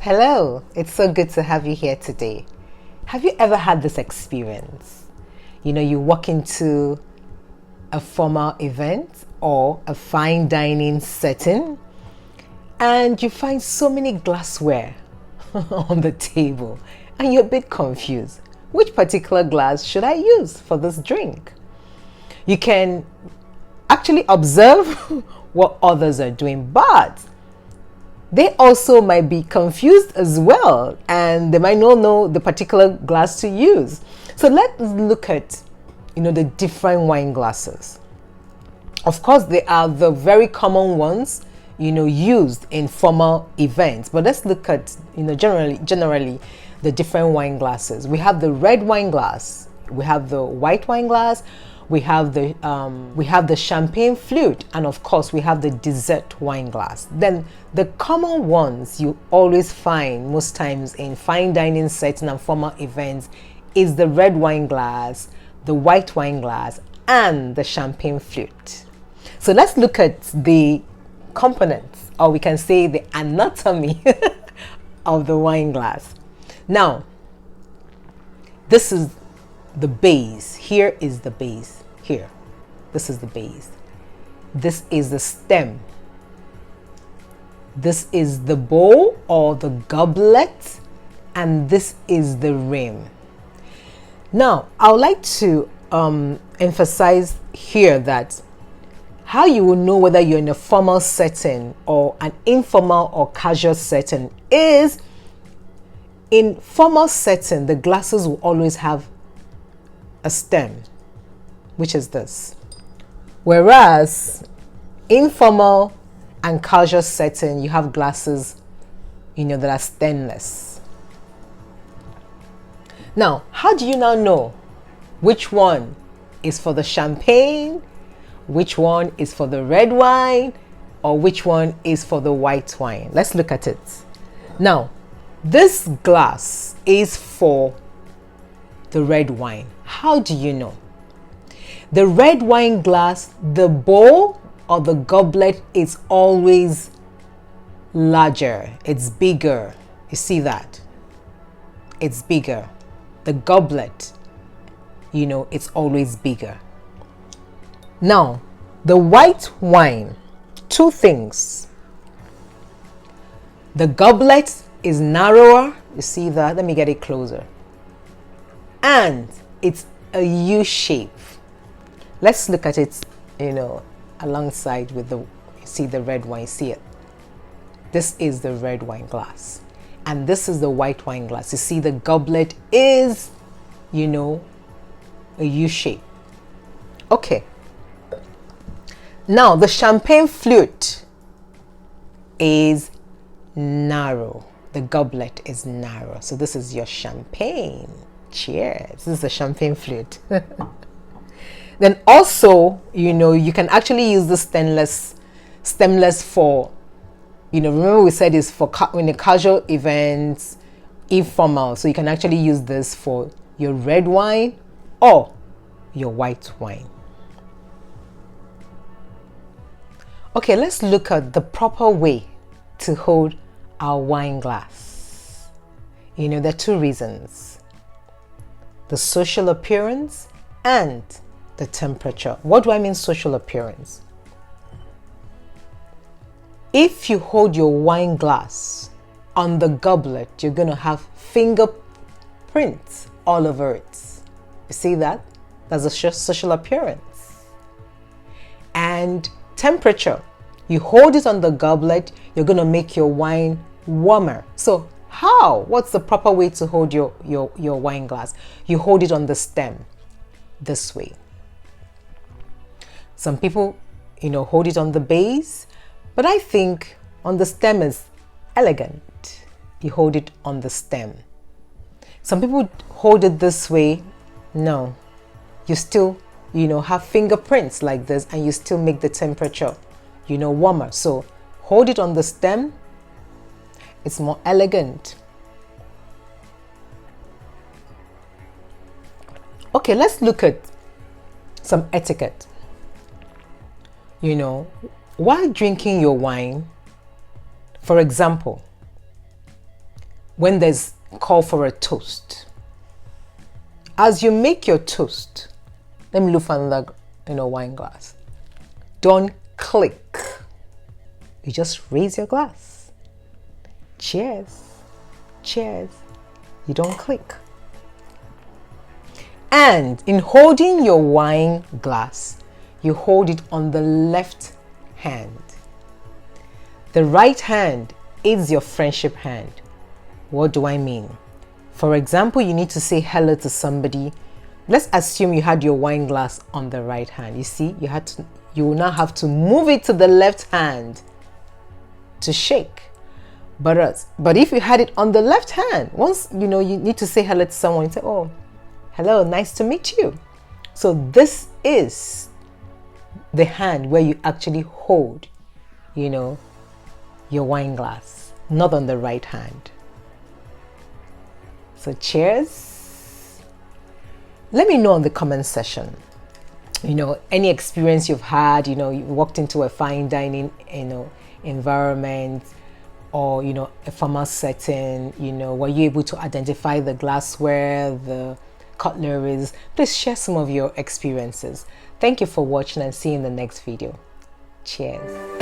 Hello, it's so good to have you here today. Have you ever had this experience? You walk into a formal event or a fine dining setting and you find so many glassware on the table and you're a bit confused. Which particular glass should I use for this drink? You can actually observe what others are doing, but they also might be confused as well and they might not know the particular glass to use. So let's look at the different wine glasses. Of course, they are the very common ones used in formal events, but let's look at generally the different wine glasses. We have the red wine glass, we have the white wine glass, we have the champagne flute, and of course we have the dessert wine glass. Then the common ones you always find most times in fine dining settings and formal events is the red wine glass, the white wine glass, and the champagne flute. So let's look at the components, or we can say the anatomy of the wine glass. Now, this is the base. Here is the base. Here, this is the base. This is the stem. This is the bowl or the goblet, and this is the rim. Now, I would like to emphasize here that how you will know whether you're in a formal setting or an informal or casual setting is in formal setting, the glasses will always have a stem, which is this. Whereas informal and casual setting, you have glasses, that are stemless. Now, how do you now know which one is for the champagne, which one is for the red wine, or which one is for the white wine? Let's look at it. Now, this glass is for the red wine. How do you know? The red wine glass, the bowl or the goblet is always larger. It's bigger. You see that? It's bigger. The goblet, it's always bigger. Now, the white wine, two things. The goblet is narrower. You see that? Let me get it closer. And it's a U shape. Let's look at it, alongside with you see the red wine, see it? This is the red wine glass. And this is the white wine glass. You see the goblet is, a U shape. Okay. Now, the champagne flute is narrow. The goblet is narrow. So this is your champagne. Cheers. This is the champagne flute. Then also, you can actually use the stemless for, remember we said it's for in a casual events, informal. So you can actually use this for your red wine or your white wine. Okay, let's look at the proper way to hold our wine glass. There are two reasons: the social appearance and the temperature. What do I mean social appearance? If you hold your wine glass on the goblet, you're going to have fingerprints all over it. You see that? That's a social appearance. And temperature. You hold it on the goblet, you're going to make your wine warmer. So how? What's the proper way to hold your wine glass? You hold it on the stem this way. Some people, hold it on the base, but I think on the stem is elegant. You hold it on the stem. Some people hold it this way. No, you still, have fingerprints like this and you still make the temperature, warmer. So hold it on the stem. It's more elegant. Okay, let's look at some etiquette. While drinking your wine, for example, when there's call for a toast. As you make your toast, let me look for another, wine glass. Don't click. You just raise your glass. Cheers. Cheers. You don't click. And in holding your wine glass, you hold it on the left hand. The right hand is your friendship hand. What do I mean? For example, you need to say hello to somebody. Let's assume you had your wine glass on the right hand. You see, you will now have to move it to the left hand to shake. But if you had it on the left hand, once you need to say hello to someone, you say, oh, hello, nice to meet you. So this is the hand where you actually hold, your wine glass, not on the right hand. So cheers. Let me know in the comment section, any experience you've had, you walked into a fine dining, environment, or a formal setting, were you able to identify the glassware, the cutleries? Please share some of your experiences. Thank you for watching, and see you in the next video. Cheers.